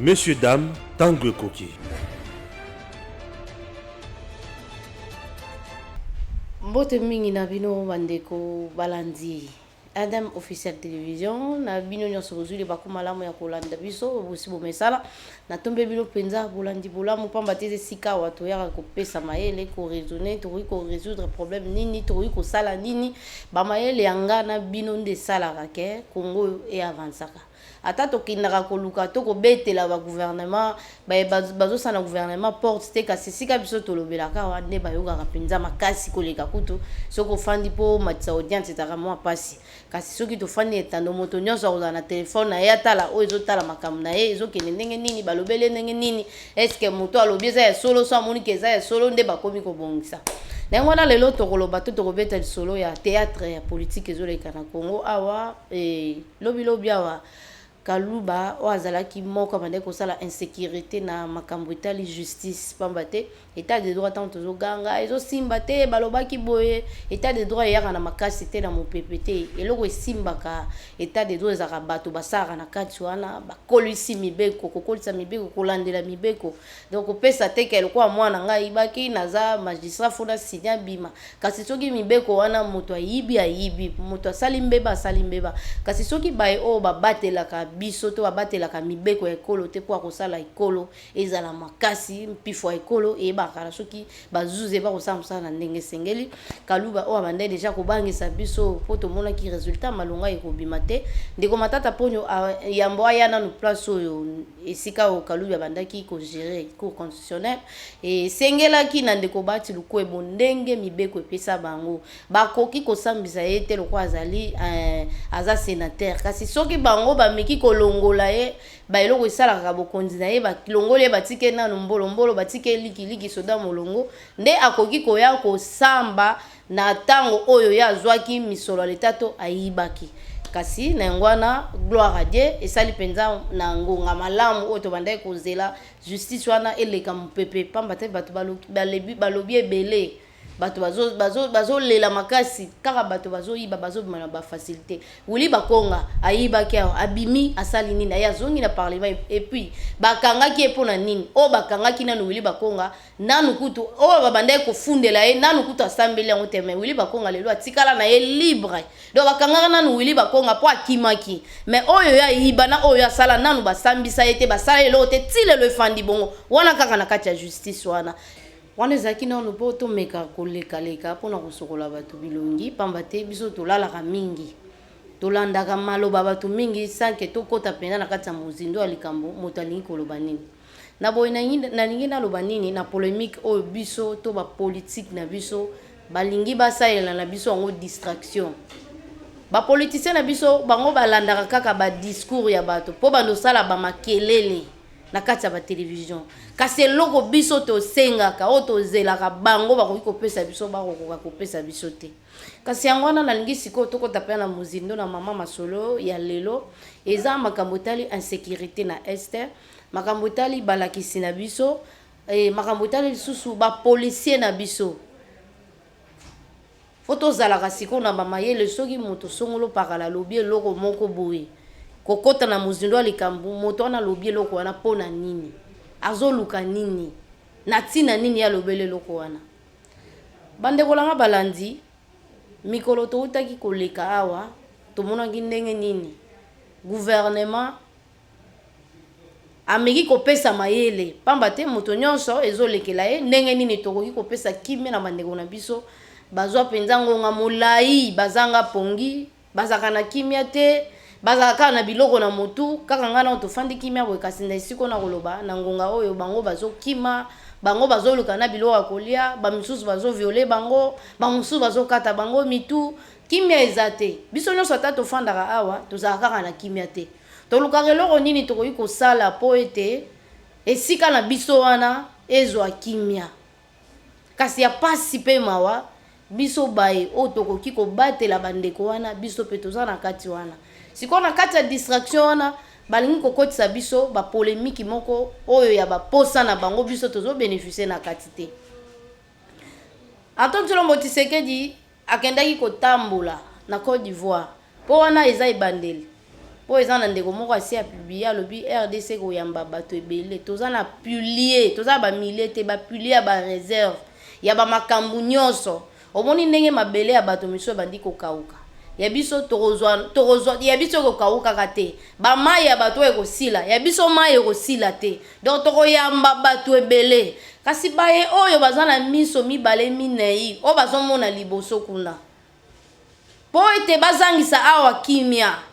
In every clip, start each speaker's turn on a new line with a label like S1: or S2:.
S1: Messieurs, dames, Tanguy Koki.
S2: Mbote mingi na bino bandeko balandi Adam officiel télévision na bino nyonso bozuli bakumalamu ya kolanda biso bosi bomesala na tombe bino penza bolandi bolamu pamba teze sika watu ya kopesa mayele ko raisonner to ko résoudre problème nini to ko sala nini ba mayele yanga na bino nde sala ke Congo e avansaka ata tokindaka koluka to kobetela ba gouvernement bazo sana gouvernement porte te kasi sika biso tolobelaka wa nde bayokaka penza makasi koleka kutu soko fandi po matisa audience etaka mwa pasi kasi soki tofandi etando moto nyonso akozala na telefone na ye atala oyo ezotala makambo na ye ezokende ndenge nini balobele ndenge nini eske moto alobi eza ya solo so amoni ke eza ya solo nde bakomi kobongisa ndenge wana lelo tokoloba to tokobeta lisolo ya théâtre ya politique ezoleka na Congo awa lobi awa Kaluba oazalaki moko bande ko sala insécurité na makambo etali justice pambate état de droit tant zo ganga ezo simba te balobaki boye état de droit yaka na makasi te na mopepete eloko esimbaka état de droit ezaka bato basara na kati wana bakolisi mibeko kokolisa mibeko kolandela mibeko donc opesa te ke eloko mwana ngai baki naza magistrat fona sinya bima kasi soki mibeko wana moto ayibi moto asali mbeba kasi soki bae o babatelaka biso to babatelaka mibeko ya ekolo te po akosala ekolo ezala makasi mpifo ya ekolo eyebaka soki bazuze bakosala mosala na ndenge sengeli Kaluba oyo abandai deja kobangisa biso po tomonaki resultat malonga ekobima te ndeko matata ponyo yambo aya nanu place oyo esika oyo Kaluba abandaki kogere cour constitutionnel esengelaki na ndeko bati lukwebo ndenge mibeko epesa bango bakoki kosambisa ye te loko azali aza sénateur kasi soki bango bameki kolongola ye baeloko esalaka bokonzi na ye balongoli ye batike nanu mbolo batike liki soda molongo nde akoki koya kosamba na tango oyo ya azwaki misolo leta to ayibaki kasi na ngwana gloire à Dieu esali penza na ngonga malamu oyo tobandai kozela justice wana eleka mopepe pamba te bato balobi ebele bato bazolela makasi kaka bato bazoyiba bazobima na bafacilité wuli bakonga ayibaki abimi asali nini aya zongi na parlement et puis bakangaki epona nini o bakangaki nanu wuli bakonga nanu kutu o babandai kofundela ye nanu kutu asambeli yango te mais wuli bakonga lelo atikala na ye libre donc bakangaka nanu wuli bakonga po akimaki mais oyo ya yiba na oyo asala nanu basambisa ye te basala eloko te tilelo efandi bongo wana kaka na kati ya justice wana wana ezalaki nano mpo tomeka koleka mpona kosokola bato bilongi pamba te biso tolalaka mingi tolandaka maloba bato mingi sanke tokota mpenza na kati ya mozindo ya likambo moto alingi koloba nini na boye nalingi naloba nini na polémique oyo biso to bapolitike na biso balingi basalela na biso yango distraction bapoliticien na biso bango balandaka kaka badiscours ya bato mpo bandosala bamakelele na kati ya batelevizio kasi eloko biso tosengaka o tozelaka bango bakoki kopesa biso bakokoka kopesa biso te kasi yango wana nalingi sikoyo tokota mpe na mozindo na mama masolo ya lelo eza makambo etali insécurité na este makambo etali balakisi na biso makambo etali lisusu bapolisier na biso fo tozalaka sikoyo na bamayele soki moto songolo pakala lobi eloko moko boye kokota na mozindo ya likambo moto wana lobi eloko wana mpona nini azoluka nini na ntina nini alobeli eloko wana bandeko langa balandi mikolo toutaki koleka awa tomonaki ndenge nini gouvernement ameki kopesa mayele pamba te moto nyonso ezolekela ye ndenge nini tokoki kopesa kimia na bandeko na biso bazwa mpenza ngonga molai bazanga pongi bazaka na kimia te bazaka na biloko na motu kaka ngana tofandi kimia boye kasi na esiko na koloba na ngonga oyo bango bazokima bango bazoluka na biloko ya kolia bamisusu bazoviole bango bamususu bazokata bango mitu kimia eza te biso nyonso ata tofandaka awa tozalaka kaka na kimia te tolukaka eloko nini tokoki kosala po ete esika na biso wana ezwa kimia kasi ya pasi mpe mawa biso baye oyo tokoki kobatela bandeko wana biso mpe toza na kati wana sikoyo na kati ya distraction wana balingi kokotisa biso bapolémiki moko oyo ya baposa na bango biso tozobénéficie na kati te Antoine Tshilombo Tshisekedi akendaki kotambola na Côte d'Ivoire po wana eza ebandeli po eza na ndeko moko asi a publié alobi RDC koyamba bato ebele toza na pulier toza ba millier te ba pulier ba réserve ya ba makambu nyonso omoni ndenge mabele ya bato miso bandi kokauka ya biso torozwa ya biso kokauka kate ba mai ya bato ekosila ya biso mai ekosila te donc tokoyamba bato ebele kasi baye oyo baza na miso mibale minei o bazomona liboso kuna po ete bazangisa awa kimia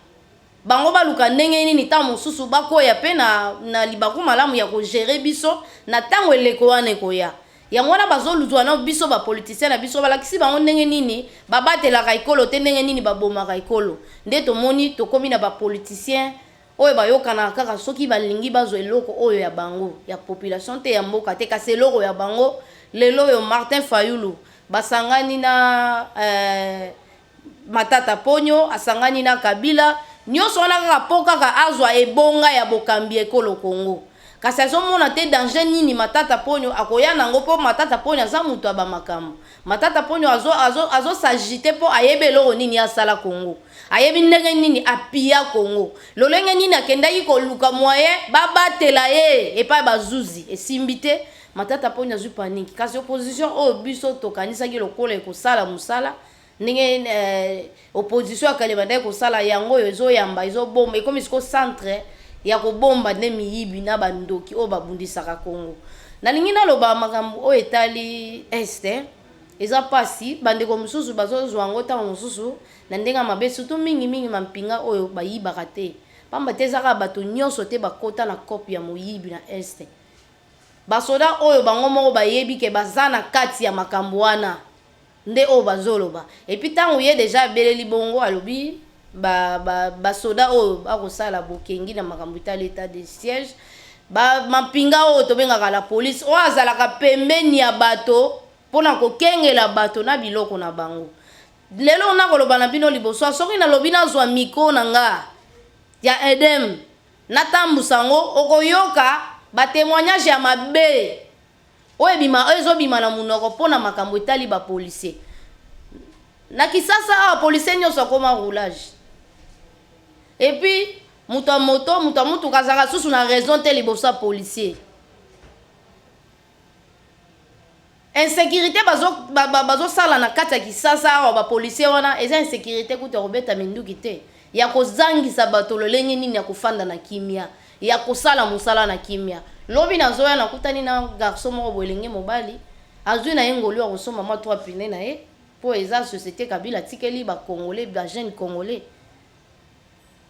S2: bango baluka ndenge nini ta mosusu bakoya pe na libaku malamu ya kogere biso na tango eleko wana ekoya yango wana bazoluzwa na biso bapolitisien na biso balakisi bango ndenge nini babatelaka ekolo te ndenge nini babomaka ekolo nde tomoni tokomi na bapolitisien oyo bayokanaka kaka soki balingi bazwa eloko oyo ya bango ya population te ya mboka te kasi eloko ya bango lelo oyo Martin Fayulu basangani na Matata Ponyo asangani na Kabila nyonso wana kaka po kaka azwa ebonga ya bokambi ekolo Congo kasi azomona te danger nini Matata Ponyo akoya nango po Matata Ponyo aza mutu aba makambo Matata Ponyo azo s'agiter po ayebe eloko nini asala Congo ayebi ndenge nini apia Congo lolenge nini akendaki koluka moyen babatela ye epai bazuzi esimbi te Matata Ponyo azwi paniki kasi opposition oyo biso tokanisaki lokola ekosala musala ndenge opposition akaleba ekosala yango oyo ezoyamba ezobomba ekomi siko centre ya kobomba nde miyibi na bandoki oyo babundisaka Congo nalingi naloba makambo oyo etali este eza pasi bandeko mosusu bazozwa yango ntango mosusu na ndenge mabe surtout mingi mampinga oyo bayibaka te pamba te ezaka bato nyonso te bakota na kope ya moyibi na este basoda oyo bango moko bayebi ke baza na kati ya makambo wana nde oyo bazoloba epuis ntango ye deja abeleli bongo alobi basoda oyo bakosala bokengi na makambo etali etat de siège mampinga oyo tobengaka la police oyo azalaka pembeni ya bato mpona kokengela bato na biloko na bango lelo nakoloba na bino liboso soki nalobi nazwa miko na nga ya edem natambusa ngo okoyoka batémoignage ya mabe oyo ezobima na munoko mpona makambo etali bapolisier na Kisasa awa policier nyonso akoma roulage epuis mutu ya moto mutu ya mutuka azalaka susu na raison te liboso ya policier insécurité bazosala na kati ya Kisasa awa bapolisier wana eza insécurité kuta kobeta minduki te ya kozangisa bato lolenge nini ya kofanda na kimia ya kosala mosala na kimia lobi nazoya nakutani na garçon moko boelenge mobali azwi na ye ngolu ya kosomba mwa 3 pine na ye po eza société Kabila tikeli ba congolais ba jeune congolais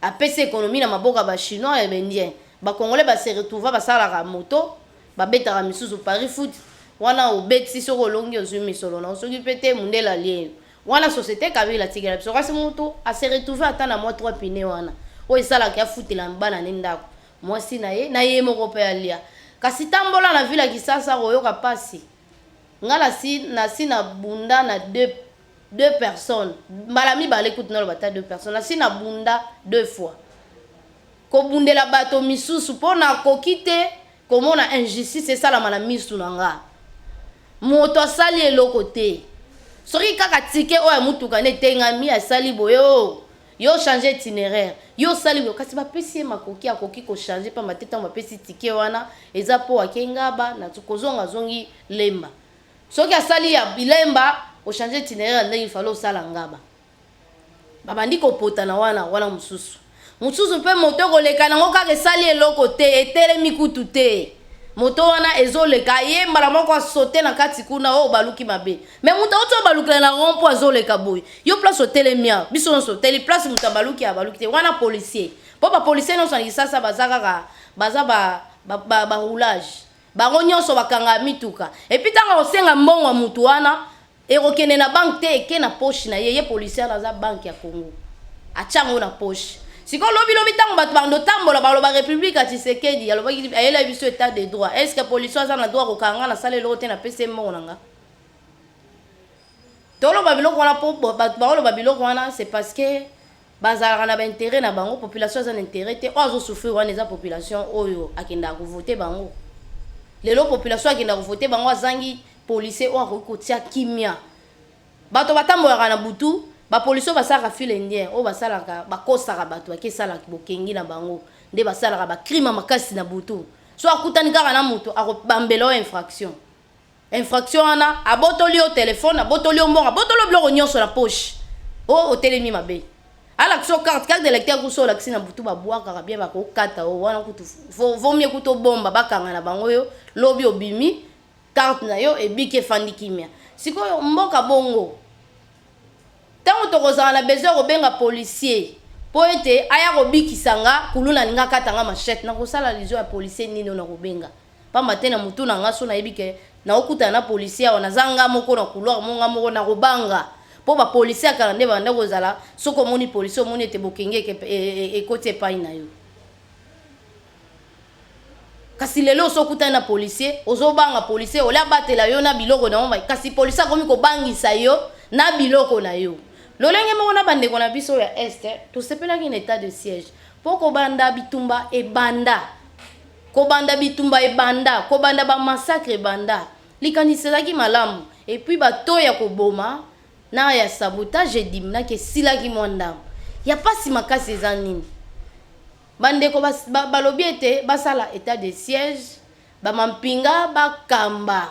S2: apesi économie na maboka ba chinois et indien ba congolais ba se retrouva basalaka moto babetaka misusu Paris foot wana obeti soko olongi ozwi misolo na osoki pete mundela lie wana société Kabila tikela biso kasi moto a se retrouver ata na mwa 3 pine wana oyo esalaka ya futela mbana ne ndako mwasi na ye moko pe alia kasi tambola na vila Kisasa koyoka pasi ngala si na bunda na deux personnes malami bale kutu na bata 2 personnes na si na bunda 2 fois ko bundela bato misusu pona kokite komona injustice esala na misu na nga moto asali eloko te soki kaka tike oya mutuka ne tengami asali boyo yo changer itinéraire yo sali boyo kasi bapesi makoki akoki ko changer pa mateta bapesi tike wana eza po akengaba na tukozonga zongi lemba soki asali ya bilemba o changer itinéraire ndenge ifalo sala ngaba babandi ko pota na wana mususu pe moto koleka nango kaka esali eloko te etelemi kutu te moto wana ezoleka ye mbala moko asote na kati kuna o baluki mabe mais moto oto baluki na rompo azoleka boy yo place otelemia biso nso tele place moto baluki te wana policier po ba policier non sangi sasa bazaka baza ba roulage bango nyonso bakanga mituka et puis tanga osenga mbongo mutu wana ekokende na banque te eke na poche na ye policier na za banque ya Congo achango na poche siko lobi tango bato bando tambola baloba République ya Tshisekedi alobaki ayela biso état de droit est-ce que policier aza na droit kokanga na sala eloko te na pese mbongo nanga toloba biloko wana po bato baloba biloko wana c'est parce que bazalaka na baintérêt na bango population aza na intérêt te oyo azosouffrir wana eza population oyo akendaka kovote bango lelo population akendaka kovote bango azangi policier oyo akoki kotia kimia bato batambolaka na butu ba police basalaka file indien o basalaka bakosaka bato bakesala bokengi na bango nde basalaka bacrime makasi na butu so akutani kaka na moto akobambela infraction wana abotoli o telefone abotoli o mbongo abotoli biloko nyonso na poche o otelemi mabe alakisi o carte d'électeur kuso olakisi na butu babwakaka bien bakokata o wana kutu vomie kutu obomba bakanga na bango yo lobi obimi carte na yo ebiki efandi kimia sikoyo mboka bongo tango tokozala na besoin kobenga policier po ete aya kobikisa nga kuluna ninga katanga machette na kosala lizo ya policier nini na kobenga pa matena mutu na nga so na yebike na okuta na policier wana zanga moko na couloir monga moko na kobanga po ba policier kala nde banda kozala soko moni policier moni ete bokenge ekoti epai na yo kasi lelo sokuta na policier ozobanga policier olia batela yo na biloko na moma kasi policier akomi kobangisa yo na biloko na yo lolenge moko na bandeko na biso ya este tosepelaki na état de siège po kobanda bitumba ebanda kobanda ba massacre ebanda likaniselaki malamu et puis bato ya koboma na ya sabotage edimnaki esilaki mwa ndambo ya pasi makasi eza nini bandeko balobi ete basala état de siège bamampinga bakamba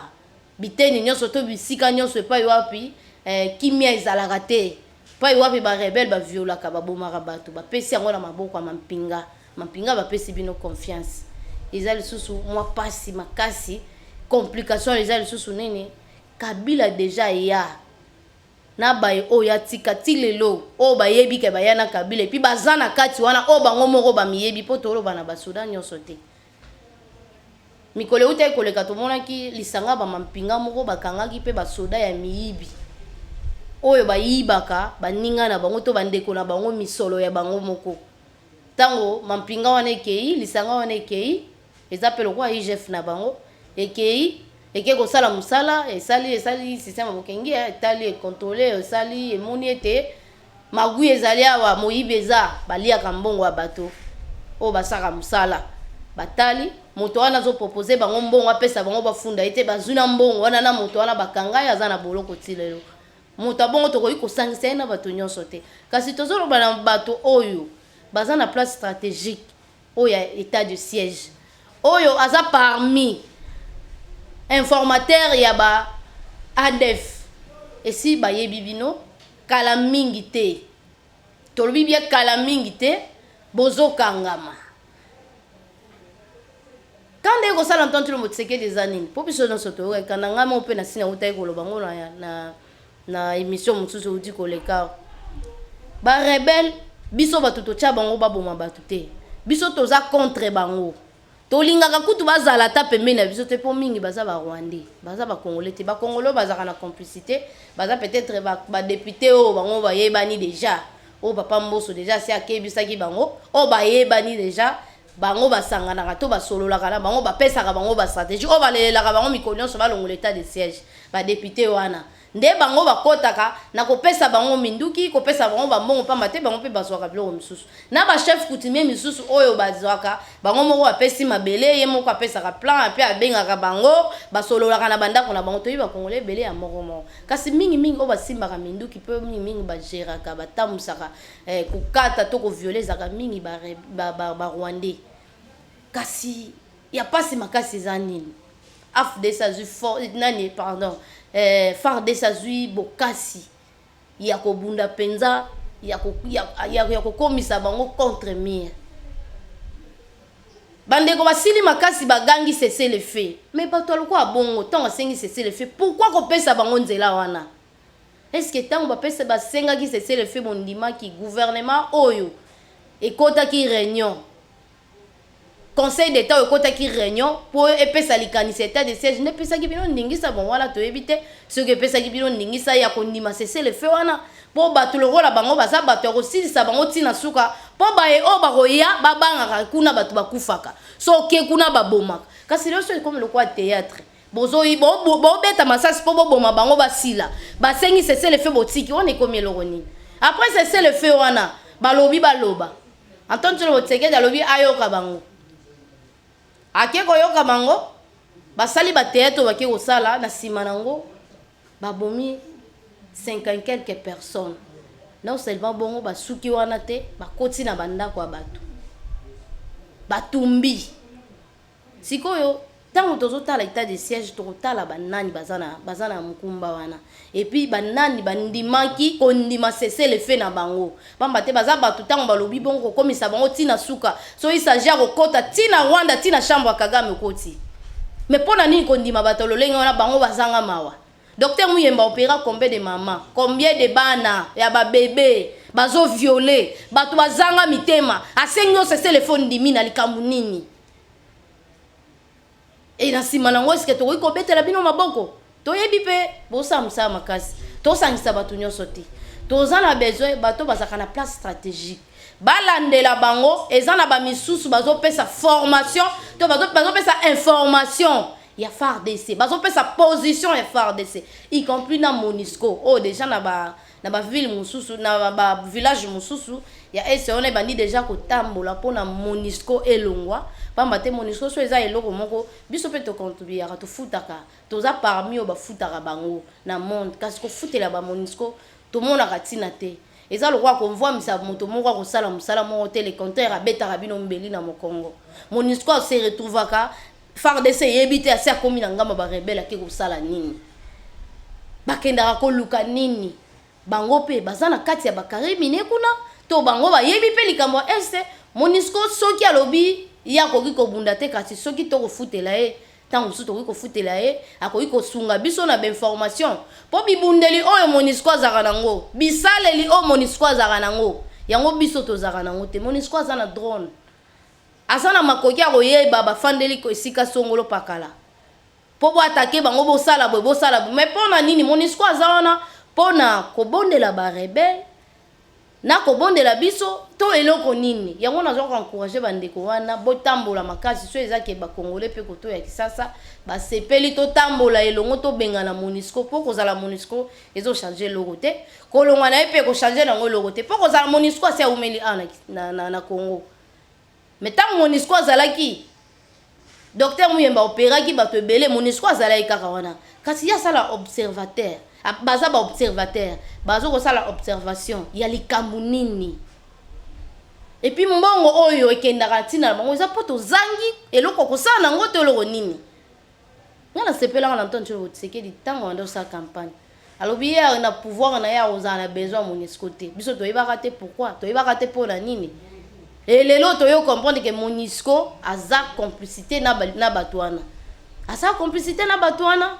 S2: biteni nyonso to bisika nyonso epai wapi kimia ezalaka te epai wapi barebele baviolaka babomaka bato bapesi yango na maboko ya mampinga bapesi bino confiance eza lisusu mwa pasi makasi complication eza lisusu nini Kabila deja ya na baye oyo atika ti lelo oyo bayebi ke baya na Kabila epi baza na kati wana oyo bango moko bamiyebi mpo toloba na basoda nyonso te mikolo euta ekoleka tomonaki lisanga bamampinga moko bakangaki mpe basoda ya miyibi oyo bayibaka baninga na bango to bandeko na bango misolo ya bango moko tango mampinga wana ekei lisanga wana ekei eza mpe lokwa IGF na bango ekei eke kosala musala esali système bokengi etali ekontrole esali emoni ete magui ezali awa moyibi eza baliaka mbongo ya bato oyo basaka musala batali moto wana azopropose bango mbongo apesa bango bafunda ete bazwi na mbongo wana na moto wana bakangai aza na boloko ti lelo moto abongo tokoki kosangisa ye na bato nyonso te kasi tozoloba na bato oyo baza na place stratégique oyo ya état de siège oyo aza parmi informateur ya ba ADF esi bayebi bino kala mingi te tolobi bia kala mingi te bozokangama kande kosala ntonto lo motseke des années po biso nyonso toyoka na ngama mpe na sina utai koloba ngo na émission mosusu uti koleka ba rebelle biso bato totya bango baboma bato te biso toza contre bango tolingaka kutu bazala ta pembeni na biso te po mingi baza ba Rwandais baza ba Congolais te ba Congolais bazaka na complicité baza peut-être ba député o bango bayebani déjà o papa Mboso déjà si akebisaki bango o bayebani déjà bango basanganaka to basololaka na bango bapesaka bango ba stratégie o balelelaka bango mikolo nyonso balongola état de siège ba député wana nde bango bakotaka na kopesa bango minduki kopesa bango bambongo pamba te bango mpe bazwaka biloko misusu na bachef coutumier misusu oyo bazwaka bango moko bapesi mabele ye moko apesaka plan mpe abengaka bango basololaka na bandako na bango toyi bakongole ebele ya moko moko kasi mingimingi oyo basimbaka minduki mpe mingimingi bageraka batambusaka kokata to koviole ezaka mingi barwandais kasi ya pasi makasi eza nini AFDC azwi nani pardon FARDC azwi bokasi ya kobunda penza ya kokomisa bango contre mire bandeko basili makasi bagangi cesser le fait mais bato aloko abongo ntango asengi cesser le fait pourquoi kopesa bango nzela wana est-ce que ntango bapesa basengaki cesser le fait bondimaki gouvernement oyo ekotaki réunion Conseil d'État okotaki réunion pour epesa likanisa état de siège ne pesaki bino ndingisa bon wala to ebite ce que pesaki bino ndingisa ya kondima cesser le feu wana po bato lokola bango baza bato kosilisa bango tina suka po baye o bakoya babangaka kuna bato bakufaka so ke kuna babomaka kasi lelo c'est comme le quoi théâtre bozoyi bo beta masasi po boma bango basila basengi cesser le feu botiki on est comme eloko nini après cesser le feu wana balobi baloba Antoine Tsholo Tseke dalobi ayoka bango ake koyoka bango basali ba théâtre bake kosala na sima nango babomi 50 quelques personnes non seulement bongo basuki wana te bakoti na bandako ya bato batumbi sikoyo tango tozotala état de siège tokotala banani bazana mukumba wana et puis banani bandimaki kondima cesser le fait na bango bamba te baza bato tango balobi bongo kokomisa bango tina suka so il s'agit kokota tina Rwanda tina chambre Kagame koti mais pona nini kondima bato lolenge wana bango bazanga mawa docteur Muyemba opéra combien de mamans combien de bana ya ba bébé bazo violer bato bazanga mitema asengo cesser le fond ndimi na likambu nini et na sima nango eske tokoki kobetela bino maboko toyebi mpe bosamisa makasi tosangisa bato nyonso te toza na besoin bato bazaka na place stratégique balandela bango eza na bamisusu bazopesa formation to bazopesa information ya FARDC bazopesa position ya FARDC y compris na MONUSCO oh déjà na ba ville mususu na ba village mususu ya ese on bandi déjà kotambola pona MONUSCO elongwa pamba te MONUSCO so eza eloko moko biso pe to contribuer to futaka toza parmi o ba futaka bango na monde kasi ko futela ba MONUSCO to mona katina te eza lo kwa konvoi misa moto moko ko sala musala mo te le compteur abeta bino mbeli na mokongo MONUSCO se retrouvaka FARDC yebite asa komi na ngamba ba rebelle ke ko sala nini bakenda ko luka nini bango pe bazana kati ya bakarimine kuna to bango ba yebi pe likambo este MONUSCO soki alobi ya koki ko bunda te kasi soki to ko futela e tango su to ko futela e akoki ko sunga biso na ba information po bibundeli oyo MONUSCO azaka nango bisaleli o MONUSCO azaka nango yango biso to zaka nango te MONUSCO azana drone azana makoki ya koyeba bafandeli ko esika songolo pakala po bo attaquer bango bo sala mais pona nini MONUSCO azana pona kobondela ba rebelle na kobondela biso to eloko nini yango nazo ko encourager bandeko wana botambola makasi so ezaki ba congolais pe koto ya kisasa ba sepeli to tambola elongo to bengana MONUSCO po kozala MONUSCO ezo changer logo te kolonga na pe ko changer nango logo te po kozala MONUSCO asa umeli na Congo mais tant MONUSCO azalaki docteur Muyemba opéraki bato ebele MONUSCO azalaki kaka wana kasi ya sala observateur baza ba observateur bazo ko sala observation ya likambu nini et puis mbongo oyo ekendaka tina bango eza poto zangi eloko ko sala nango te eloko nini ngana sepela na ntonto otseke di tango ndo sa campagne alobi ya na pouvoir na ya ozana besoin MONUSCO te biso toyebaka te pourquoi toyebaka te pona nini et lelo toyo comprendre que MONUSCO aza complicité na batwana asa complicité na batwana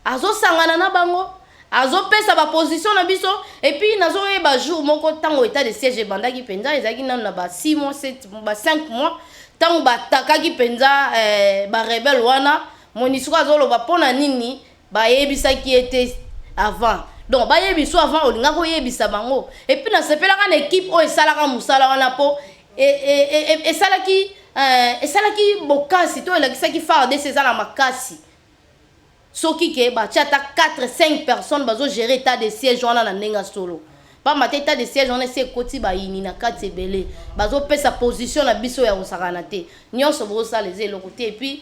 S2: azo sangana na bango azo pesa ba position na biso et puis nazo yeba jour moko tango état de siège bandaki penza ezaki na ba 6 mois 7 ba 5 mois tango batakaki penza ba rebelle wana MONUSCO azoloba pona nini ba yebisaki ete avant donc ba yebiso avant olinga ko yebisa bango et puis na sepelaka na équipe o esalaka musala wana po et salaki bokasi to elakisaki FARDC eza na makasi soki ke batiata 4-5 personnes bazo gérer état de siège wana na ndenga solo pa mate état de siège wana se koti bayini na kati ebele bazo pesa position na biso ya kosakana te nyonso bosala eza eloko te et puis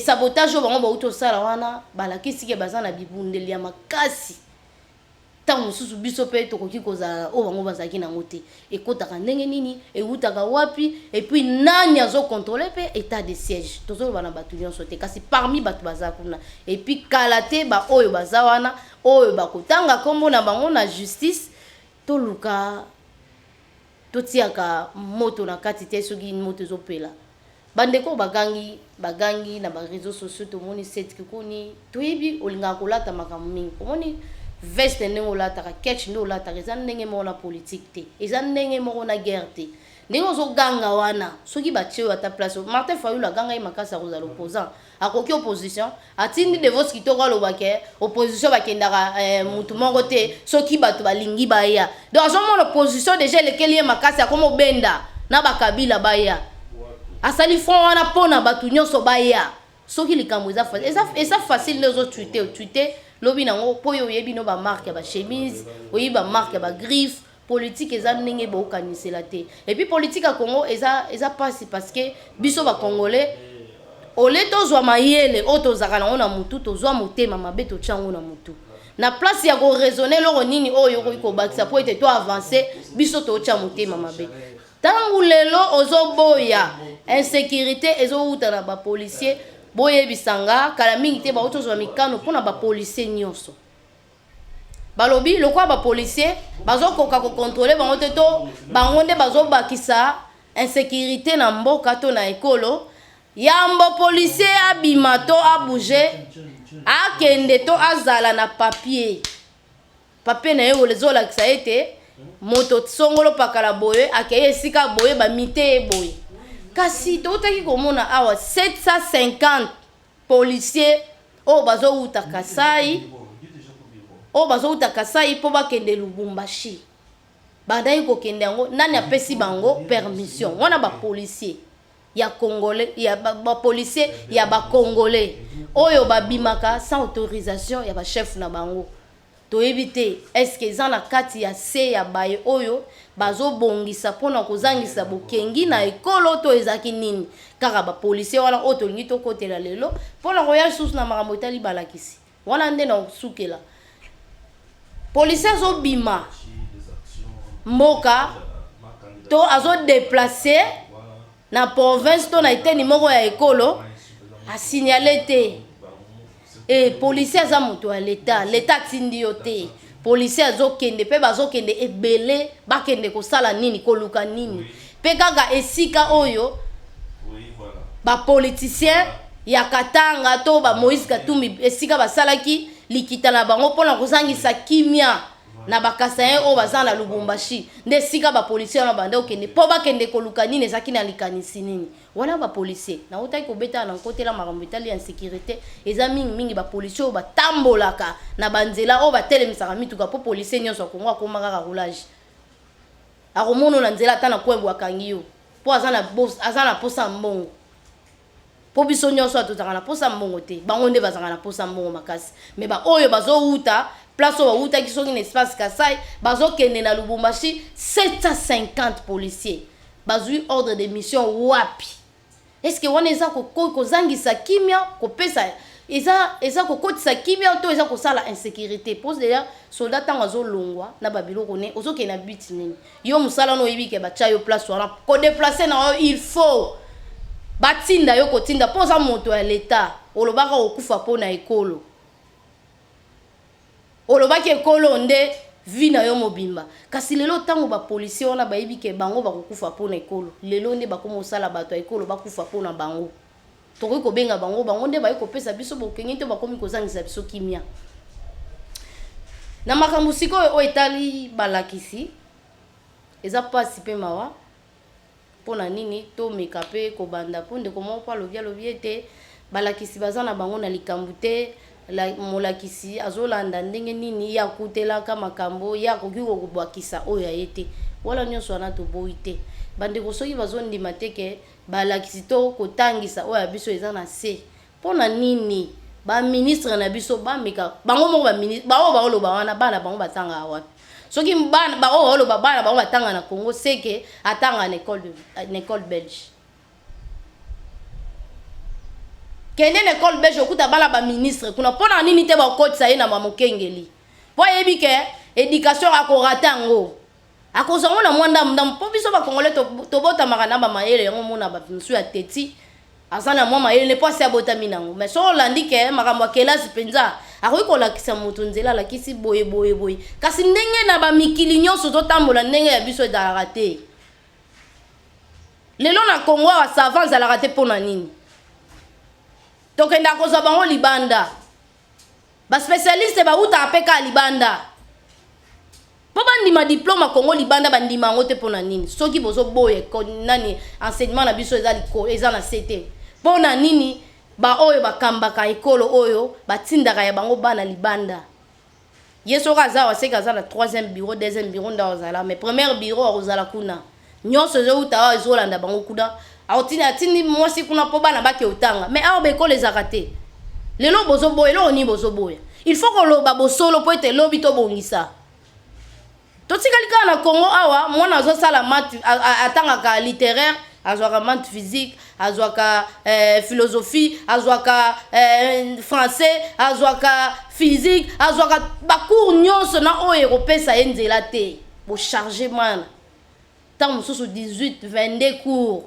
S2: sabotage oyo bango bauti osala wana balakisi ke baza na bibundeli ya makasi tango mosusu biso pe tokoki kozala oyo bango bazalaki nango te ekotaka ndenge nini eutaka wapi et puis nani azokontrole pe état de siège tozoloba na bato nyonso te kasi parmi bato baza kuna et puis kala te ba oyo baza wana oyo bakotanga kombo na bango na justice toluka totiaka moto na kati te soki moto ezopela bandeko bagangi na ba réseaux sociaux tomoni setki kuni toyebi olingaka kolata makambo mingi omoni veste ndenge olataka ketch nde olataka eza ndenge moko na politique te eza ndenge moko na guerre te ndenge ozoganga wana soki batie oyo ata place Martin Fayulu aganga ye makasi akozala opposant akoki opposition atindi Devos kitoko alobake opposition bakendaka mutu moko te soki bato balingi baya donc azomona opposition déjà elekeli ye makasi akomobenda na bakabila baya asali front wana mpona bato nyonso baya soki likambo eza facile nde ozotwite lobi nango po yo yebi no ba marque ya ba chemise oyi ba marque ya ba griffe politique eza ndenge bo kanisela te et puis politique à Congo eza passe parce que biso ba congolais ole tozwa mayele o tozaka nango na mutu tozwa motema mabe to tchango na mutu na place ya ko raisonner loko nini oyo ko bakisa po ete to avancer biso to cha motema mabe tangu lelo ozoboya insécurité ezouta na ba policier boye bisanga kala mingi te ba otozo mikano pona ba policier nyonso balobi lokwa ba policier bazokoka ko contrôler bango te to bango nde bazobakisa insécurité na mboka to na ekolo yambo policier abima to abouger akende to azala na papier na yo lezolakisa ete moto songolo pakala boye akeye esika boye bamite boye kasi totaki komona awa 750 policiers o bazouta Kasai po bakende Lubumbashi badai kokende yango nani apesi bango permission wana ba policier ya congolais ya ba policier ya ba congolais oyo babimaka sans autorisation ya ba chef na bango to éviter est-ce que za na kati ya se ya baye oyo bazobongisa pona kozangisa bokengi na ekolo to ezaki nini kaka ba policier wana oto lingi to kotela lelo pona royal source na makambo etali balakisi wana nde na sukela policier zo bima mboka to azo déplacer na province to na eteni moko ya ekolo a signaler te et policier za moto ya l'état tindi yo te policier azokende pe bazokende ebele bakende kosala nini koluka nini pe kaka esika oyo ba politicien ya Katanga to ba Moïse Katumbi esika basalaki likita na bango pona kozangisa kimia na bakasayen o bazana Lubumbashi nde sika ba policier na bande okende po bakende koluka nini ezaki na likanisi nini wana ba policier na utaki kobeta na kotela makambo etali ya insécurité eza mingi ba policier o batambolaka na banzela o batelemisaka mituka po policier nyonso Kongo akomaka ka roulage akomono na nzela tana kwembo akangi yo po azana posa mbongo po biso nyonso atozaka na posa mbongo te bango nde bazaka na posa mbongo makasi mais ba oyo bazouta place oyo bauta ki soki na espace Kasai bazokende na Lubumbashi 750 policiers bazui ordre de mission wapi est-ce que wana eza kozangisa kimia kopesa eza kokotisa kimia to eza kosala insécurité pose déjà soldat tango azolongwa na babiloko ne ozokende na but nini yo musala no yibike bacha yo place wana ko déplacer na il faut batinda yo kotinda poza moto ya l'état olobaka okufa po na ekolo olobaki ekolo nde vi na yo mobimba kasi lelo tango ba policier wana bayibike bango bakokufa po na ekolo lelo nde bakomosala bato ya ekolo bakufa po na bango tokoki kobenga bango nde bayi kopesa biso bokengi te bakomi kozangisa biso kimia na makambo sikoyo oyo etali balakisi eza pasi mpe mawa pona nini tomeka mpe kobanda po ndeko moko po alobi ete balakisi baza na bango na likambo te molakisi azolanda ndenge nini ya kutelaka makambo ya koki kokobwakisa oyo ya ye te wala nyonso wana toboyi te bandeko soki bazondima te ke balakisi to kotangisa oyo ya biso eza na se mpona nini baministre na biso bameka bango moko baministre bao baoloba wana bana bango batanga wapi soki bana bao baoloba bana bango batanga na Congo seke atanga na école belge kende na école belge okuta bala ba ministre kuna pona nini te ba kotisa ye na mamokengeli po yebi ke éducation akorata ngo akozango na mwanda mdam po biso ba congolais to bota makana ba mayele yango mona ba nsu ya teti asana mwa mayele ne pas abota minango mais so landi ke makambo kelasi penza akoki kolakisa moto nzela lakisi boye kasi ndenge na ba mikili nyonso to tambola ndenge ya biso ezalaka te lelo na Congo wa savant ezalaka te pona nini tokenda koza bango libanda ba spécialiste ba uta apeka libanda po bandima diplôme Congo libanda bandima ngo te pona nini soki bozo boye ko nani enseignement na biso eza na CT pona nini ba oyo bakambaka ekolo oyo batindaka ya bango bana libanda yeso kaza waseka za na 3e bureau 2e bureau ndazala mais premier bureau ozala kuna nyonso zo uta ezolanda bango kuna atini mwasi kuna po bana bake utanga mais awa bekolo ezaka te lelo bozo boye lelo ni bozo boye il faut que loba bosolo po ete lobi to bongisa totikali kaka na Congo awa mwana azosala matu atangaka littéraire azwaka maths physique azwaka philosophie azwaka français azwaka physique azwaka bacours nyonso na oyo ekopesa ye nzela te bocharge mwana ntango mosusu 18 22 cours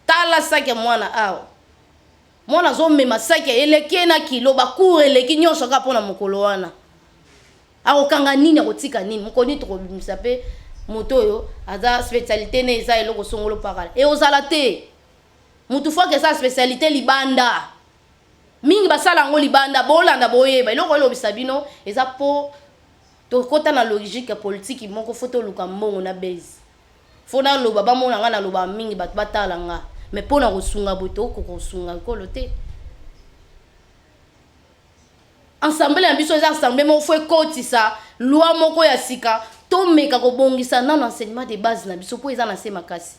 S2: tala sake mwana awa mwana azomema sake eleki na kilo bacours eleki nyonso kaka mpona mokolo wana akokanga nini akotika nini mokoni tokobimisa mpe moto oyo aza spécialité ne eza eloko songolo pakala e ozala te mutu foke eza spécialité libanda mingi basala yango libanda bolanda boyeba eloko elobisa bino eza po tokota na logique politique moko fo toluka mbongo na base fo naloba bamona nga naloba mingi bato batala nga mais mpona kosunga boye tokokosunga ekolo te ensemble ya biso eza ensemble moko fo ekotisa loi moko ya sika tomeka kobongisa nano enseignement de base na biso mpo eza na se makasi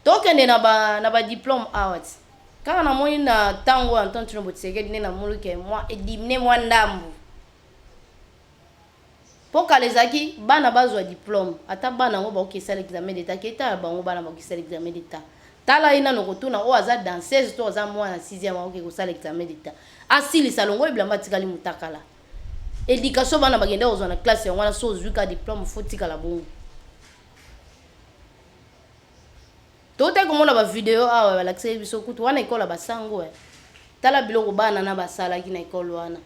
S2: tokende na ba diplôme awa ti kaka namoni na ntango ya Antoine Tshilombo Tshisekedi nde namoluke mwa edimine mwa ndambu mpo kala ezalaki bana bazwa diplôme ata bana yango bakokesa l'examen d'état keta ya bango bana bakokesa l'examen d'état tala ye nano kotuna oyo aza danseuse to aza mwana 6e akoki kosala examen d'état asilisa longo ebilamba atikali mutakala éducation bana bagenda kozwa na classe yango wana so ozwi ka diplôme fo tikala bongo tote komona bavideo awa balakisaki biso kutu wana ekolo basango tala biloko bana na basalaki na ekolo wana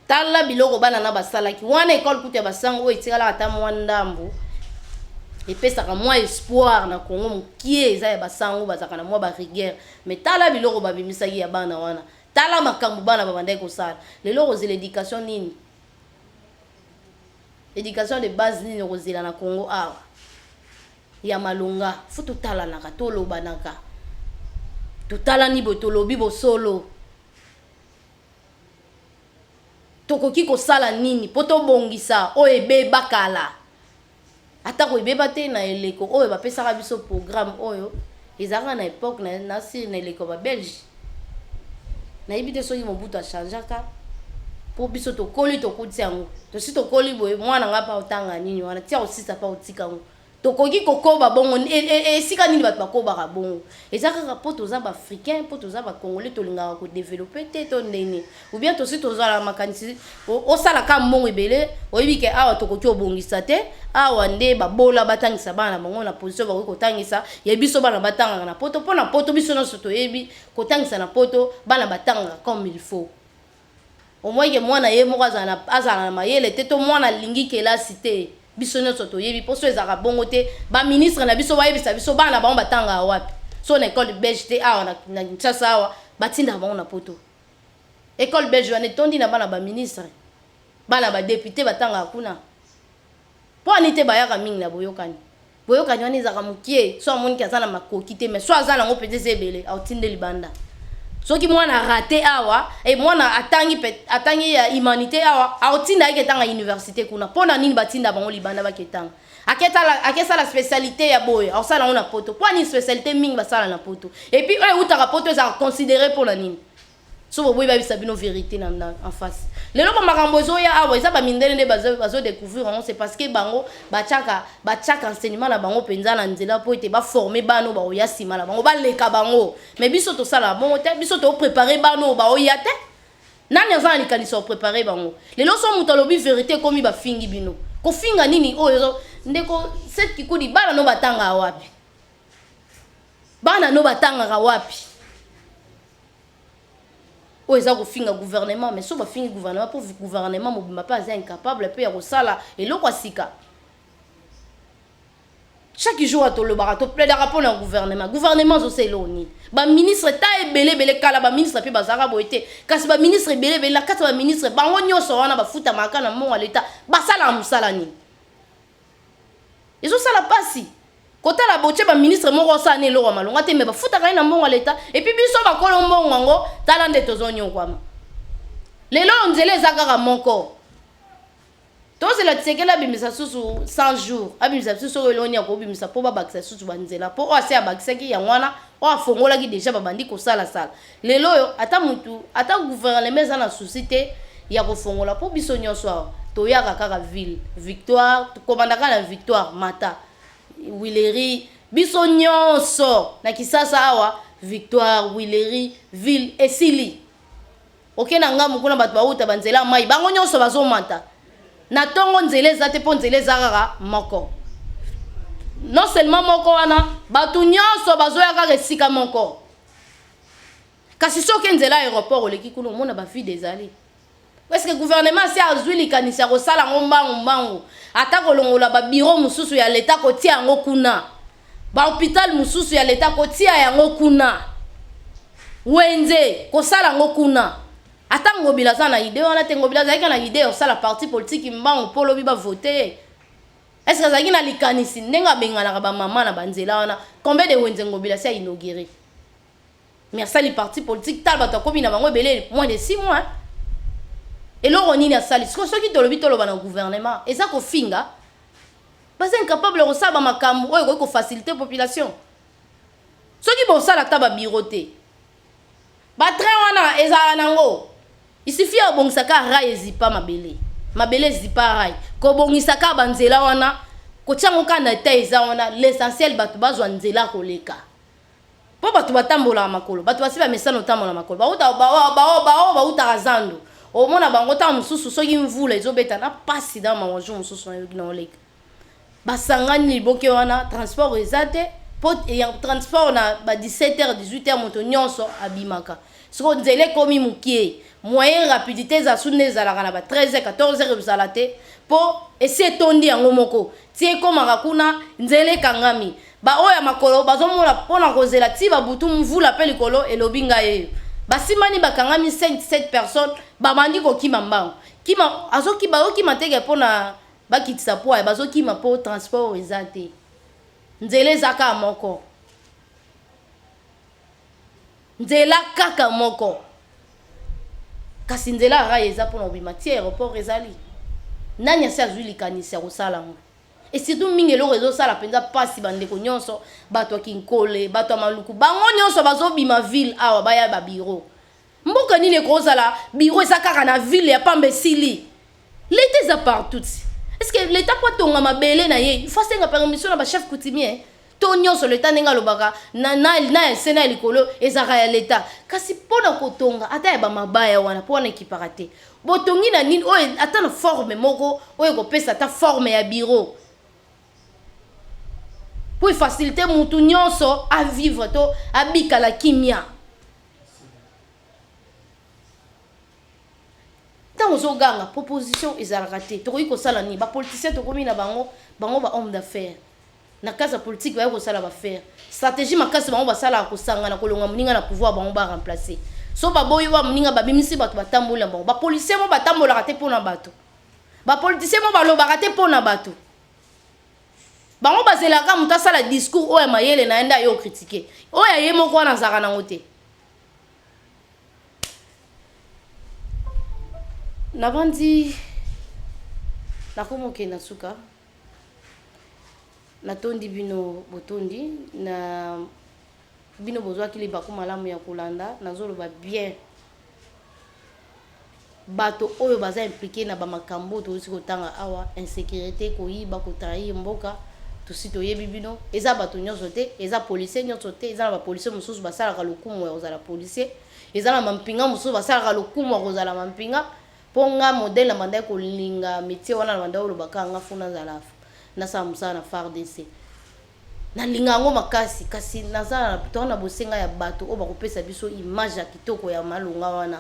S2: tala biloko bana na basalaki wana ekolo kutu ya basango oyo etikala ata mwa ndambu epesaka mwa espoir na Congo mokie eza ya basango bazaka na mwa barigueur mais tala biloko babimisaki ya bana wana tala makambo bana babandaki kosala lelo kozela éducation nini éducation de base nini kozela na Congo awa ya malonga fo totalanaka tolobanaka totalani boye tolobi bosolo tokoki kosala nini mpo tobongisa oyo ebeba kala ata koyebeba te na eleko oyo bapesaka biso programme oyo ezalaka na époque na siri na eleko babelge nayebi te soki mobutu achangeaka mpo biso tokoli tokuti yango tosi tokoli boye mwana nga mpa otanga nini wana tia osisa mpa otika yango tokoki kokoba bongo esika nini bato bakobaka bongo eza kaka mpo toza baafricain mpo toza bacongolais tolingaka kodevelope te to ndeni ou bien tosi tozala makanisi osalaka mbongo ebele oyebi ke awa tokoki obongisa te awa nde babola batangisa bana na bango na position bakoki kotangisa ya biso bana batangaka na poto mpo na poto biso nyonso toyebi kotangisa na poto bana batangaka comme il faut omoyeke mwana ye moko azala na mayele te to mwana alingi kelasi te biso nyonso toyebi mpo so ezalaka bongo te baministre na biso bayebisa biso bana bango batangaka wapi so na école belge te awa na Kinshasa awa batindaka bango na poto école belge wana etondi na bana baministre bana badepute batangaka kuna mpo ani te bayaka mingi na boyokani wana ezalaka mokie so amoniki aza na makoki te mais so aza nango mpenza eza ebele aotindeli banda soki mwana rate awa mwana atangi ya humanité awa aotinda ake tanga université kuna pona nini batinda bango libanda baketanga akesala spécialité ya boye aosala yango na poto po ani spécialité mingi basala na poto et puis oyo eutaka poto ezaka considéré mpona nini so boboyi babisa bino vérité en face lelo bamakambo ezoya awa eza bamindele nde bazodécouvrir yango c'est parce que bango batiaka enseignement na bango mpenza na nzela mpo ete baforme bano baoya nsima na bango baleka bango mais biso tosala bongo te biso toprépare bano baoya te nani aza na likanisa oprépare bango lelo so moto alobi vérité ekomi bafingi bino kofinga nini oyo ndeko set kikudi bana no batangaka wapi bana no batangaka wapi oyo eza kofinga gouvernement mais so bafingi gouvernement mpo gouvernement mobimba mpe aza incapable mpe ya kosala eloko ya sika chaque jour atolobaka toplaidaka mpona gouvernement azosala eloko nini baministre ta ebele kala baministre mpe bazalaka boye te kasi baministre ebele na kati ya baministre bango nyonso wana bafutamaka na mbongo ya leta basalaka mosala nini ezosala mpasi kotala botie baministre moko osala na eloko ya malonga te me bafutaka ye na mbongo ya leta epuis biso bakolo mbongo yango tala nde tozonyokwama lelo nzela eza kaka moko tozela Tshisekedi abimisa susu 100 jours abimisa susu oyo eloni akobimisa mpo babakisa susu banzela mpo oyo ase abakisaki yango wana oyo afongolaki deja babandi kosalasala lelo oyo ata gouvernement eza na susi te ya kofongola mpo biso nyonso awa toyaka kaka ville victoire komandaka na victoire mata Wileri biso nyonso na Kisasa awa Victoire Wileri ville esili oke na ngamu kuna bato bauta banzela mai bango nyonso bazomata na tongo nzele zate po nzele zakaka moko non seulement moko wana bato nyonso bazoyaka resika moko kasi soki nzela aéroport oleki kuna omona bafi desali est-ce que le gouvernement si azwi likanisi ya kosala ngo mbangu ata kolongola babiro mosusu ya leta kotia yango kuna bahôpital mosusu ya leta kotia yango kuna wenze kosala yango kuna ata ngobila aza na ide wana te ngobila azalaki na ide osala parti politique mbangu mpo lobi bavote est-ce que azalaki na likanisi ndenge abenganaka bamama na banzela wana combien de wenze ngobila si ainauguré mais asali parti politique tala bato akomi na bango ebele moins de 6 mois et l'on nini asali siko soki tolobi toloba na gouvernement eza kofinga baza incapable kosala makambo oyo koki kofaciliter population soki bosala ta babiro te batrain wana ezala nango isufi obongisaka rai ezipa mabele ezipa rai kobongisaka banzela wana kotiango ka na te eza wana l'essentiel bato bazwa nzela koleka po bato batambola makolo bato basi bamesana otambola makolo bautaka zando omona bango ta mosusu soki mvula ezobeta na pasi na mawanjo mosusu na oleka basangani liboke wana transport eza te po transport na ba 17h 18h moto nyonso abimaka siko nzela ekomi mokie moyen rapidité ezasu nde ezalaka na ba 13h 14h ezala te po esi etondi yango moko ti ekomaka kuna nzela ekangami baoyo ya makolo bazomona mpona kozela ti babutu mvula mpe likolo elobi ngai eyo basimani bakangami 5-7 personnes babandi kokima mbango kima azokima okima teke mpona bakitisa poa bazokima mpo transport eza te nzela eza kaka moko nzela kaka moko kasi nzela arai eza mpona obima ti aéroport ezali nani asi azwi likanisi ya kosala ngo et surtout mingi eloko ezosala mpenza mpasi bandeko nyonso bato ya kinkole bato ya maluku bango nyonso bazobima ville awa baya babiro mboka nini ekozala biro eza kaka na ville ya pamba esili leta eza partout est-ce que leta po atonga mabele na ye ifo asenga permission na bachef coutumier to nyonso leta ndenge alobaka na esena ya likolo ezaka ya leta kasi mpona kotonga ata ya bamabaya wana mpo wana ekipaka te botongi na nini oyo ata na forme moko oyo ekopesa ata forme ya biro pour faciliter mutu nyonso à vivre to abika la kimia tango zo ganga proposition ezalaka te tokoki kosala ni ba politicien tokomi na bango ba homme d'affaires na casa politique ba kosala ba faire stratégie makasi bango basala kosanga na kolonga muninga na pouvoir bango ba remplacer so ba boyo ba muninga ba bimisi bato batambola bango ba politicien mo batambola te pona bato ba politicien mo balobaka te pona bato bango bazelaka mutu asala discours oyo mayele na enda yo critiquer oyo ye moko wana zaka nango te nabandi nakomoke na suka natondi bino botondi na bino bozwaki bakoma malamu ya kolanda nazoloba bien bato oyo baza impliqué na bamakambo tosi kotanga awa insécurité koyiba kotrahir mboka tosi toyebi bino eza bato nyonso te eza policier nyonso te eza na bapolisier mosusu basalaka lokumu ya kozala policier eza na mampinga mosusu basalaka lokumu ya kozala mampinga mpo nga modele na banda kolinga métier wana na banda olobaka nga funa zalafu nasala mosala na FARDC nalinga yango makasi kasi nazala na pito na bosenga ya bato oyo bakopesa biso image ya kitoko ya malonga wana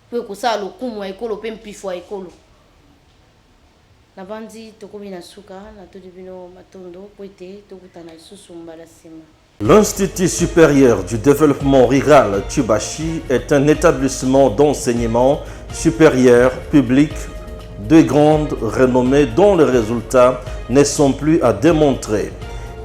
S2: po ekosala lokumu ya ekolo mpe mpifo ya ekolo nabandi tokomi na suka natodi bino matondo po ete tokutana lisusu mbala nsima.
S1: L'Institut supérieur du développement rural Tchubashi est un établissement d'enseignement supérieur public de grande renommée dont les résultats ne sont plus à démontrer.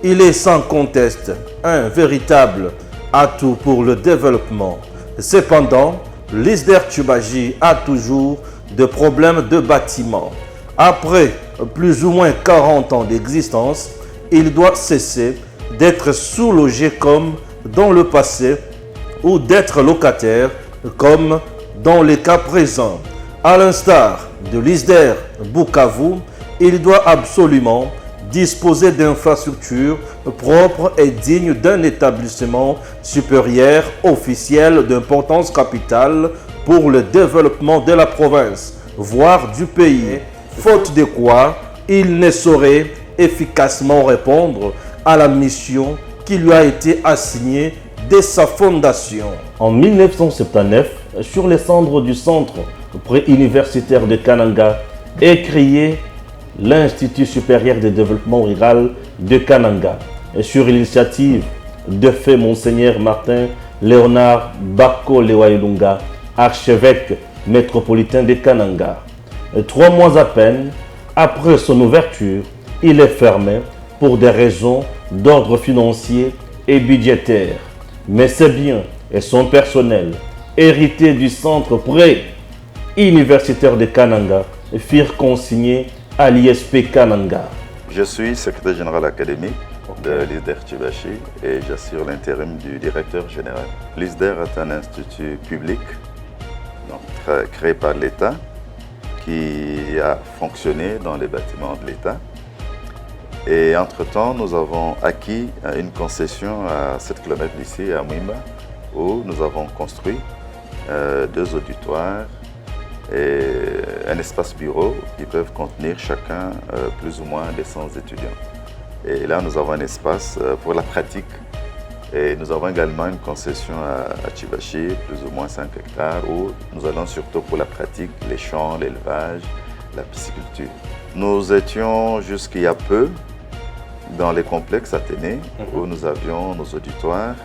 S1: Il est sans conteste un véritable atout pour le développement. Cependant, l'ISDER Tchubashi a toujours des problèmes de bâtiment. Après plus ou moins 40 ans d'existence, il doit cesser d'être sous-logé comme dans le passé ou d'être locataire comme dans les cas présents. À l'instar de l'ISDER Bukavu, il doit absolument disposer d'infrastructures propres et dignes d'un établissement supérieur officiel d'importance capitale pour le développement de la province, voire du pays, faute de quoi il ne saurait efficacement répondre à la mission qui lui a été assignée dès sa fondation. En 1979, sur les cendres du centre préuniversitaire de Kananga, est créé l'Institut supérieur de développement rural de Kananga, et sur l'initiative de feu Monseigneur Martin Léonard Bako Lewailunga, archevêque métropolitain de Kananga. 3 mois à peine après son ouverture, il est fermé pour des raisons d'ordre financier et budgétaire. Mais ses biens et son personnel, hérités du centre pré-universitaire de Kananga, furent consignés à l'ISP Kananga.
S3: Je suis secrétaire général académique de l'ISDER Tchibachi et j'assure l'intérim du directeur général. L'ISDER est un institut public donc, créé par l'État qui a fonctionné dans les bâtiments de l'État. Et entre-temps, nous avons acquis une concession à 7 km d'ici, à Mwimba, où nous avons construit 2 auditoires et un espace bureau qui peuvent contenir chacun plus ou moins des 100 étudiants. Et là, nous avons un espace pour la pratique. Et nous avons également une concession à Tchibachi, plus ou moins 5 hectares, où nous allons surtout pour la pratique, les champs, l'élevage, la pisciculture. Nous étions jusqu'il y a peu dans les complexes Athénée, où nous avions nos auditoires.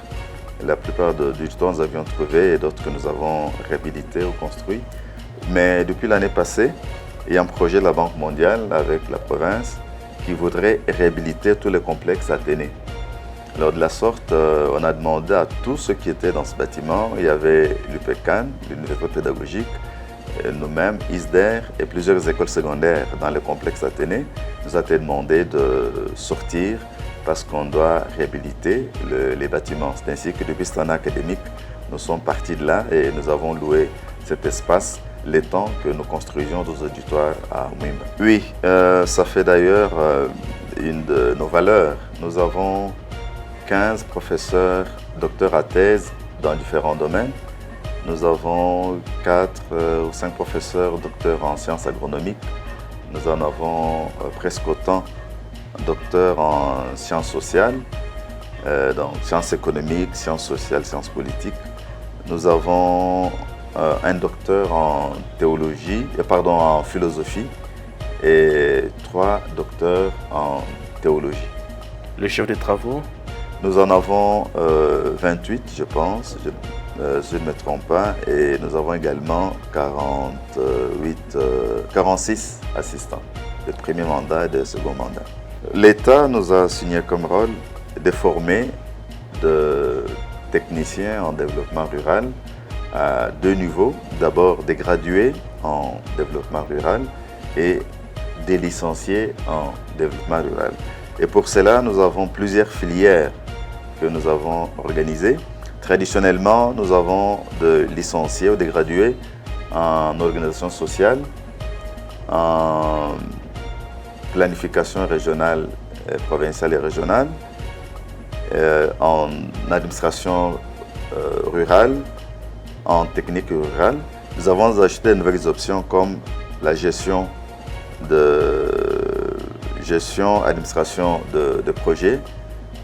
S3: La plupart des auditoires nous avions trouvé et d'autres que nous avons réhabilités ou construits. Mais depuis l'année passée, il y a un projet de la Banque mondiale avec la province qui voudrait réhabiliter tous les complexes Athénée. Alors de la sorte, on a demandé à tous ceux qui étaient dans ce bâtiment, il y avait l'UPECAN, l'Université pédagogique, nous-mêmes, ISDER et plusieurs écoles secondaires dans le complexe Athénée, nous a été demandé de sortir parce qu'on doit réhabiliter les bâtiments. C'est ainsi que depuis cette année académique, nous sommes partis de là et nous avons loué cet espace le temps que nous construisions nos auditoires à Mwimba. Oui, ça fait d'ailleurs une de nos valeurs. Nous avons 15 professeurs, docteurs à thèse dans différents domaines. Nous avons 4 ou 5 professeurs, docteurs en sciences agronomiques. Nous en avons presque autant, docteurs en sciences sociales, donc sciences économiques, sciences sociales, sciences politiques. Nous avons un docteur en théologie, en philosophie et 3 docteurs en théologie.
S1: Le chef des travaux?
S3: Nous en avons 28, je pense, je ne me trompe pas, et nous avons également 46 assistants de premier mandat et de second mandat. L'État nous a signé comme rôle de former de techniciens en développement rural à 2 niveaux. D'abord des gradués en développement rural et des licenciés en développement rural. Et pour cela, nous avons plusieurs filières que nous avons organisées. Traditionnellement, nous avons des licenciés ou des gradués en organisation sociale, en planification régionale, provinciale et régionale, en administration rurale, en technique rurale. Nous avons ajouté de nouvelles options comme la gestion, administration de projets,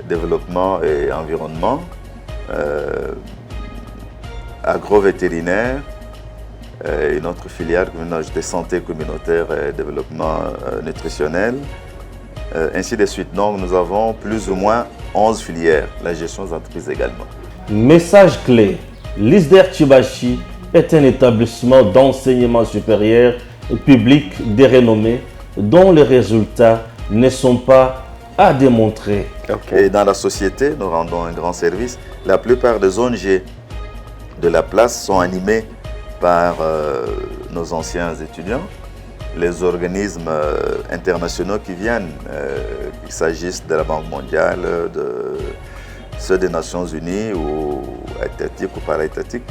S3: développement et environnement, agro-vétérinaire, une autre filière de santé communautaire et développement nutritionnel, ainsi de suite. Donc nous avons plus ou moins 11 filières, la gestion des entreprises également.
S1: Message clé, l'ISDER Tchibachi est un établissement d'enseignement supérieur public de renommée dont les résultats ne sont pas à démontrer.
S3: Et dans la société, nous rendons un grand service. La plupart des ONG de la place sont animées par nos anciens étudiants, les organismes internationaux qui viennent, qu'il s'agisse de la Banque mondiale, de ceux des Nations Unies ou étatiques ou para-étatiques,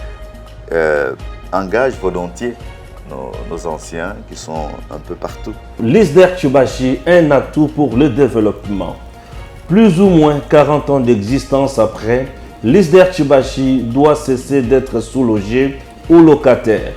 S3: engagent volontiers nos anciens qui sont un peu partout.
S1: L'ISDER Tchioubachi, un atout pour le développement. Plus ou moins 40 ans d'existence après, l'ISDER Tchioubachi doit cesser d'être sous-logé ou locataire.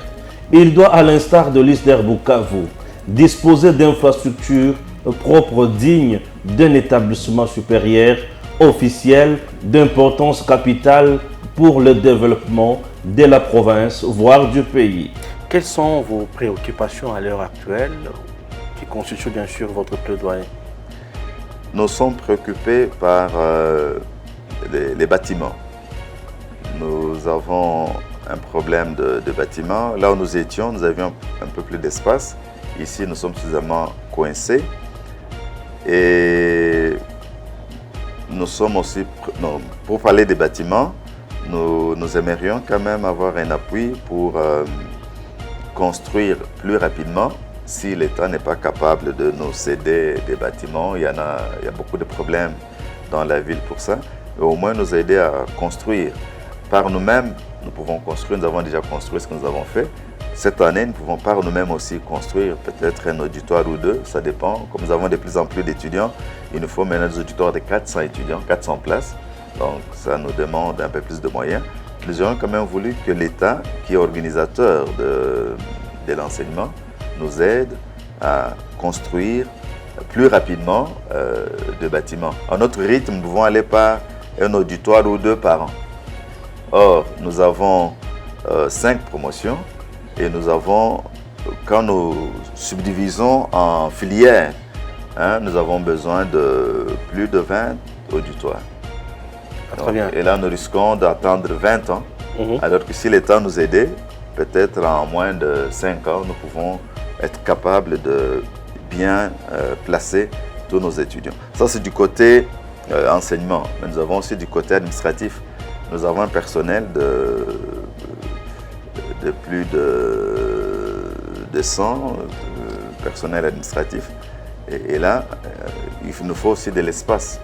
S1: Il doit, à l'instar de l'ISDER Bukavu, disposer d'infrastructures propres dignes d'un établissement supérieur officiel d'importance capitale pour le développement de la province, voire du pays. Quelles sont vos préoccupations à l'heure actuelle, qui constituent bien sûr votre plaidoyer?
S3: Nous sommes préoccupés par les bâtiments. Nous avons un problème de bâtiments. Là où nous étions, nous avions un peu plus d'espace. Ici, nous sommes suffisamment coincés. Et nous sommes aussi, pour parler des bâtiments, nous aimerions quand même avoir un appui pour construire plus rapidement si l'État n'est pas capable de nous céder des bâtiments. Il y a beaucoup de problèmes dans la ville pour ça. Mais au moins nous aider à construire. Par nous-mêmes, nous pouvons construire, nous avons déjà construit ce que nous avons fait. Cette année, nous pouvons par nous-mêmes aussi construire peut-être un auditoire ou deux, ça dépend. Comme nous avons de plus en plus d'étudiants, il nous faut maintenant des auditoires de 400 étudiants, 400 places. Donc ça nous demande un peu plus de moyens. Nous aurions quand même voulu que l'État, qui est organisateur de l'enseignement, nous aide à construire plus rapidement des bâtiments. À notre rythme, nous pouvons aller par un auditoire ou deux par an. Or, nous avons 5 promotions et nous avons, quand nous subdivisons en filières, nous avons besoin de plus de 20 auditoires.
S1: Très bien.
S3: Et là, nous risquons d'attendre 20 ans, alors que si l'État nous aidait, peut-être en moins de 5 ans, nous pouvons être capables de bien placer tous nos étudiants. Ça, c'est du côté enseignement, mais nous avons aussi du côté administratif. Nous avons un personnel de plus de 100 personnel administratif. Et là, il nous faut aussi de l'espace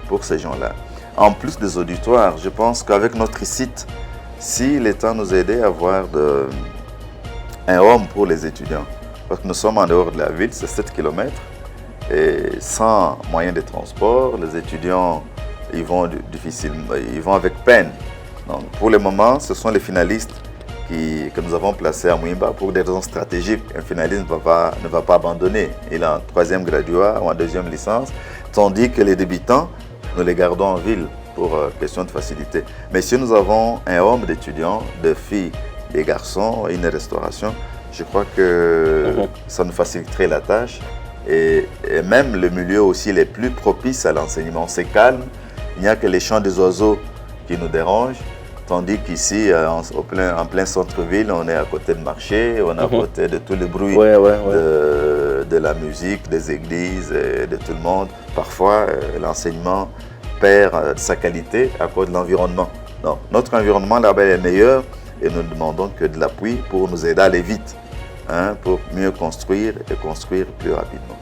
S3: pour ces gens-là. En plus des auditoires, je pense qu'avec notre site, si l'État nous aidait à avoir un home pour les étudiants, parce que nous sommes en dehors de la ville, c'est 7 km, et sans moyen de transport, les étudiants ils vont avec peine. Donc, pour le moment, ce sont les finalistes que nous avons placés à Mouimba pour des raisons stratégiques. Un finaliste ne va pas abandonner. Il est en 3e graduat ou en 2e licence, tandis que les débutants, nous les gardons en ville pour question de facilité. Mais si nous avons un homme d'étudiants, de filles, des garçons, une restauration, je crois que ça nous faciliterait la tâche. Et même le milieu aussi les plus propices à l'enseignement. C'est calme, il n'y a que les chants des oiseaux qui nous dérangent. Tandis qu'ici, en plein centre-ville, on est à côté de marché, on est à côté de tous les bruits de la musique, des églises, et de tout le monde. Parfois, l'enseignement perd sa qualité à cause de l'environnement. Donc, notre environnement là-bas est meilleur et nous ne demandons que de l'appui pour nous aider à aller vite, pour mieux construire et construire plus rapidement.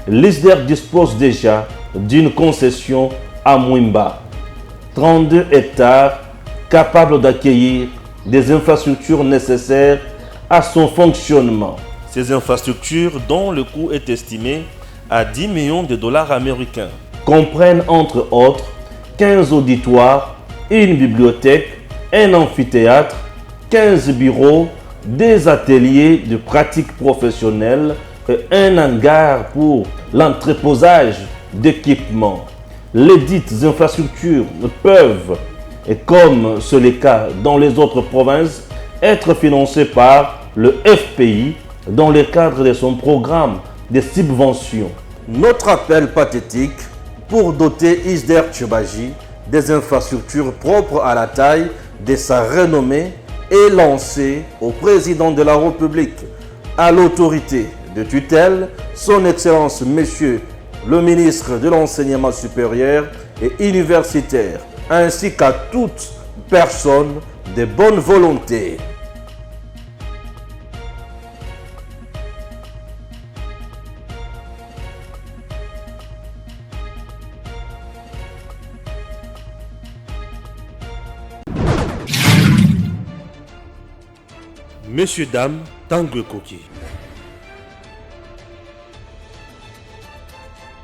S1: L'ISDER dispose déjà d'une concession à Mouimba, 32 hectares capables d'accueillir des infrastructures nécessaires à son fonctionnement. Ces infrastructures, dont le coût est estimé à 10 millions de dollars américains, comprennent entre autres 15 auditoires, une bibliothèque, un amphithéâtre, 15 bureaux, des ateliers de pratique professionnelle et un hangar pour l'entreposage d'équipements. Les dites infrastructures peuvent, et comme c'est le cas dans les autres provinces, être financées par le FPI dans le cadre de son programme de subventions. Notre appel pathétique pour doter ISDER Tchioubachi des infrastructures propres à la taille de sa renommée est lancé au président de la République, à l'autorité de tutelle, son Excellence Monsieur le ministre de l'Enseignement supérieur et universitaire, ainsi qu'à toute personne de bonne volonté.
S4: messieurs, dames, tango ekoki.